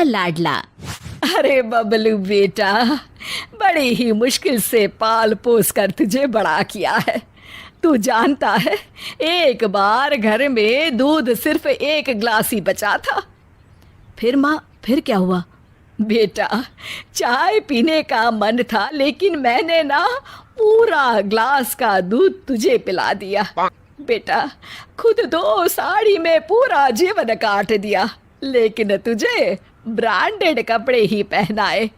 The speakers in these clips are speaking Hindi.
का लाडला। अरे बबलू बेटा, बड़ी ही मुश्किल से पाल पोस कर तुझे बड़ा किया है। तू जानता है, एक बार घर में दूध सिर्फ 1 गिलास ही बचा था। फिर माँ, फिर क्या हुआ? बेटा, चाय पीने का मन था, लेकिन मैंने ना पूरा ग्लास का दूध तुझे पिला दिया। बेटा, खुद 2 साड़ी में पूरा जीवन काट दिया, लेकिन तुझे ब्रांडेड कपड़े ही पहनाए।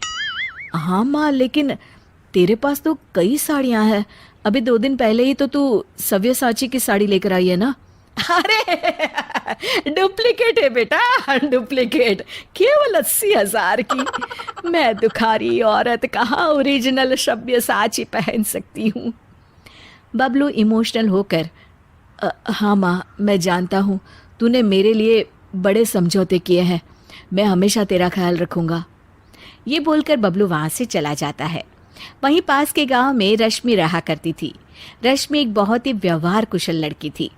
हाँ माँ, लेकिन तेरे पास तो कई साड़ियाँ हैं। अभी 2 दिन पहले ही तो तू सव्यसाची की साड़ी लेकर आई है ना। अरे डुप्लीकेट है बेटा, डुप्लीकेट, केवल 80,000 की। मैं दुखारी औरत कहाँ ओरिजिनल सव्यसाची पहन सकती हूँ। बबलू इमोशनल होकर, हाँ माँ, मैं जानता हूँ तूने मेरे लिए बड़े समझौते किए हैं। मैं हमेशा तेरा ख्याल रखूँगा। ये बोलकर बबलू वहाँ से चला जाता है। वहीं पास के गांव में रश्मि रहा करती थी। रश्मि एक बहुत ही व्यवहार कुशल लड़की थी।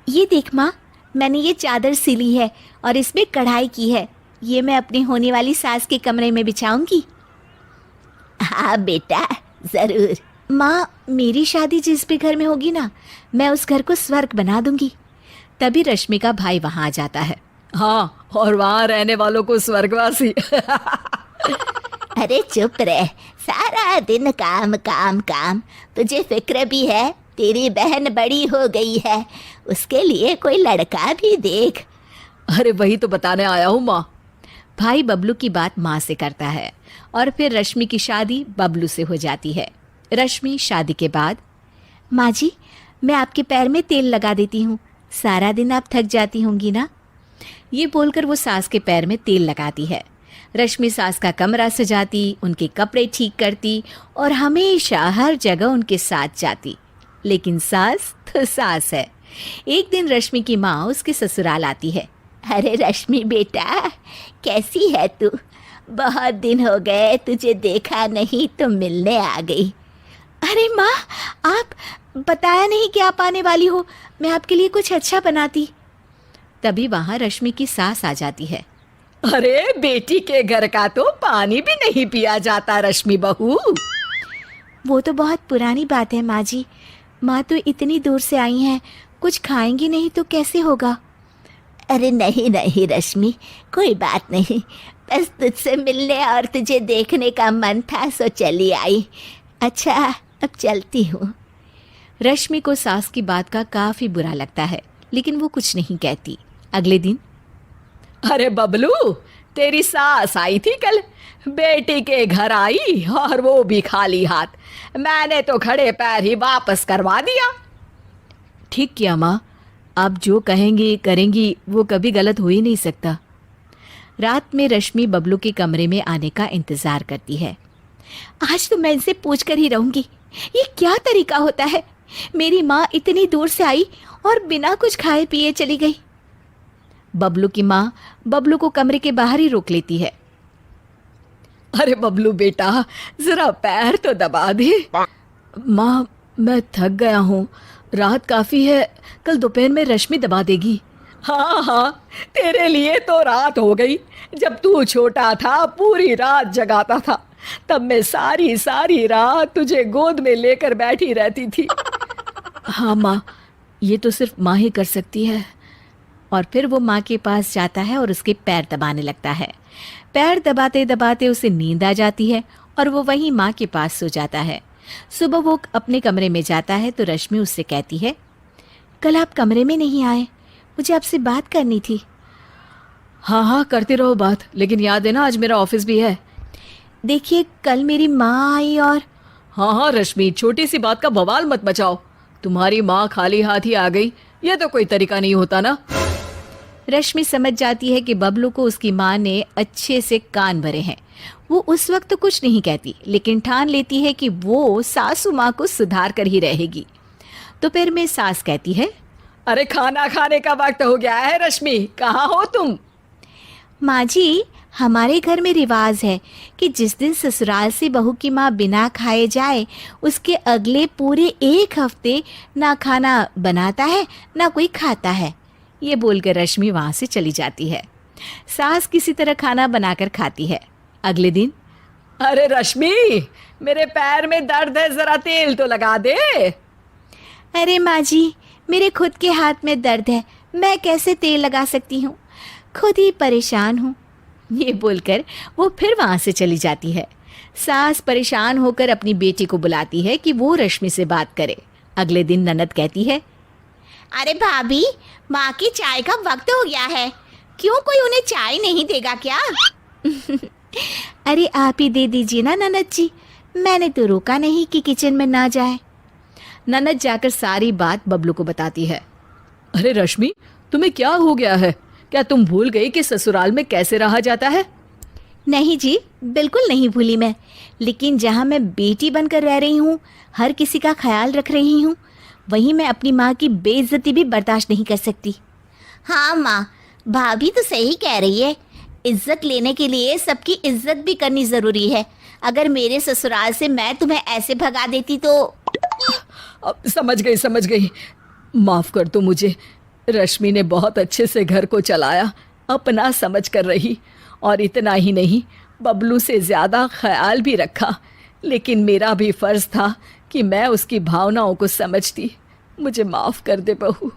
ये देख माँ, मैंने ये चादर सिली है और इसमें कढ़ाई की है। ये मैं अपनी होने वाली सास के कमरे में बिछाऊंगी। हाँ बेटा, जरूर। माँ, मेरी शादी जिस भी घर में होगी ना, मैं उस घर को स्वर्ग बना दूंगी। तभी रश्मि का भाई वहां आ जाता है। हाँ, और वहां रहने वालों को स्वर्गवासी। अरे चुप रह, सारा दिन काम काम काम। तुझे फिक्र भी है, तेरी बहन बड़ी हो गई है, उसके लिए कोई लड़का भी देख। अरे वही तो बताने आया हूँ माँ। भाई बबलू की बात माँ से करता है और फिर रश्मि की शादी बबलू से हो जाती है। रश्मि शादी के बाद, माँ जी, मैं आपके पैर में तेल लगा देती हूँ, सारा दिन आप थक जाती होंगी ना। ये बोलकर वो सास के पैर में तेल लगाती है। रश्मि सास का कमरा सजाती, उनके कपड़े ठीक करती और हमेशा हर जगह उनके साथ जाती। लेकिन सास तो सास है। एक दिन रश्मि की माँ उसके ससुराल आती है। अरे रश्मि बेटा, कैसी है तू? बहुत दिन हो गए, तुझे देखा नहीं तो मिलने आ गई। अरे माँ, आप बताया नहीं कि आप आने वाली हो, मैं आपके लिए कुछ अच्छा बनाती। तभी वहाँ रश्मि की सास आ जाती है। अरे बेटी के घर का तो पानी भी नहीं पिया जाता रश्मि बहू। वो तो बहुत पुरानी बात है माँ जी। माँ तो इतनी दूर से आई हैं, कुछ खाएंगी नहीं तो कैसे होगा। अरे नहीं नहीं रश्मि, कोई बात नहीं, बस तुझसे मिलने और तुझे देखने का मन था, सो चली आई। अच्छा, अब चलती हूँ। रश्मि को सास की बात का काफी बुरा लगता है, लेकिन वो कुछ नहीं कहती। अगले दिन, अरे बबलू, तेरी सास आई थी कल, बेटी के घर आई और वो भी खाली हाथ। मैंने तो खड़े पैर ही वापस करवा दिया। ठीक किया माँ, आप जो कहेंगी करेंगी वो कभी गलत हो ही नहीं सकता। रात में रश्मि बबलू के कमरे में आने का इंतजार करती है। आज तो मैं इनसे पूछ कर ही रहूंगी, ये क्या तरीका होता है। मेरी माँ इतनी दूर से आई और बिना कुछ खाए पिए चली गई। बबलू की माँ बबलू को कमरे के बाहर ही रोक लेती है। अरे बबलू बेटा, जरा पैर तो दबा दे। माँ, मैं थक गया हूँ, रात काफी है, कल दोपहर में रश्मि दबा देगी। हाँ हाँ, तेरे लिए तो रात हो गई। जब तू छोटा था, पूरी रात जगाता था, तब मैं सारी सारी रात तुझे गोद में लेकर बैठी रहती थी। हाँ माँ, ये तो सिर्फ माँ ही कर सकती है। और फिर वो माँ के पास जाता है और उसके पैर दबाने लगता है। पैर दबाते दबाते उसे नींद आ जाती है और वो वहीं माँ के पास सो जाता है। सुबह वो अपने कमरे में जाता है तो रश्मि उससे कहती है, कल आप कमरे में नहीं आए, मुझे आपसे बात करनी थी। हाँ हाँ, करते रहो बात, लेकिन याद है ना आज मेरा ऑफिस भी है। देखिए, कल मेरी माँ आई और... हाँ हाँ रश्मि, छोटी सी बात का बवाल मत मचाओ। तुम्हारी माँ खाली हाथ ही आ गई, ये तो कोई तरीका नहीं होता ना। रश्मि समझ जाती है कि बबलू को उसकी माँ ने अच्छे से कान भरे हैं। वो उस वक्त तो कुछ नहीं कहती, लेकिन ठान लेती है कि वो सासू माँ को सुधार कर ही रहेगी। तो फिर में सास कहती है, अरे खाना खाने का वक्त हो गया है रश्मि, कहाँ हो तुम? माँ जी, हमारे घर में रिवाज है कि जिस दिन ससुराल से बहू की माँ बिना खाए जाए, उसके अगले पूरे 1 हफ्ते ना खाना बनाता है ना कोई खाता है। ये बोलकर रश्मि वहाँ से चली जाती है। सास किसी तरह खाना बनाकर खाती है। अगले दिन अरे रश्मि, मेरे पैर में दर्द है, जरा तेल तो लगा दे। अरे माँ जी, मेरे खुद के हाथ में दर्द है, मैं कैसे तेल लगा सकती हूँ, खुद ही परेशान हूँ। ये बोलकर वो फिर वहाँ से चली जाती है। सास परेशान होकर अपनी बेटी को बुलाती है कि वो रश्मि से बात करे। अगले दिन ननद कहती है, अरे भाभी, माँ की चाय का वक्त हो गया है, क्यों कोई उन्हें चाय नहीं देगा क्या? अरे आप ही दे दीजिए ना ननद जी, मैंने तो रोका नहीं कि किचन में ना जाए। ननद जाकर सारी बात बबलू को बताती है। अरे रश्मि, तुम्हें क्या हो गया है? क्या तुम भूल गई कि ससुराल में कैसे रहा जाता है? नहीं जी, बिल्कुल नहीं भूली मैं, लेकिन जहाँ मैं बेटी बनकर रह रही हूँ, हर किसी का ख्याल रख रही हूँ, वहीं मैं अपनी माँ की बेइज्जती भी बर्दाश्त नहीं कर सकती। हाँ माँ, भाभी तो सही कह रही है, इज्जत लेने के लिए सबकी इज्जत भी करनी ज़रूरी है। अगर मेरे ससुराल से मैं तुम्हें ऐसे भगा देती तो। अब समझ गई, माफ कर दो मुझे। रश्मि ने बहुत अच्छे से घर को चलाया, अपना समझ कर रही, और इतना ही नहीं, बबलू से ज़्यादा ख्याल भी रखा। लेकिन मेरा भी फर्ज था कि मैं उसकी भावनाओं को समझती। मुझे माफ़ कर दे बहू।